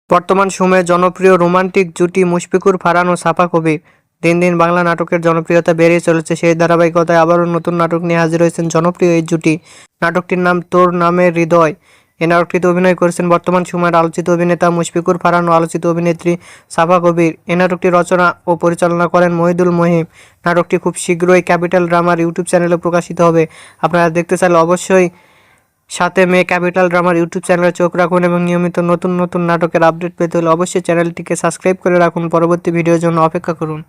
বর্তমান সময়ে জনপ্রিয় রোমান্টিক জুটি মুশফিকুর ফারহান ও সাফা কবির। দিন দিন বাংলা নাটকের জনপ্রিয়তা বেড়েই চলেছে। সেই ধারাবাহিকতায় আবারও নতুন নাটক নিয়ে হাজির হয়েছেন জনপ্রিয় এই জুটি। নাটকটির নাম তোর নামে হৃদয়। এই নাটকটিতে অভিনয় করেছেন বর্তমান সময়ের আলোচিত অভিনেতা মুশফিকুর ফারহান ও আলোচিত অভিনেত্রী সাফা কবির। এই নাটকটি রচনা ও পরিচালনা করেন মহিদুল মহিম। নাটকটি খুব শীঘ্রই ক্যাপিটাল ড্রামার ইউটিউব চ্যানেলে প্রকাশিত হবে। আপনারা দেখতে চাইলে অবশ্যই 7 মে ক্যাপিটাল ড্রামার ইউটিউব চ্যানেলে চোখ রাখুন এবং নিয়মিত নতুন নতুন নাটকের আপডেট পেতে হলে অবশ্যই চ্যানেলটিকে সাবস্ক্রাইব করে রাখুন। পরবর্তী ভিডিওর জন্য অপেক্ষা করুন।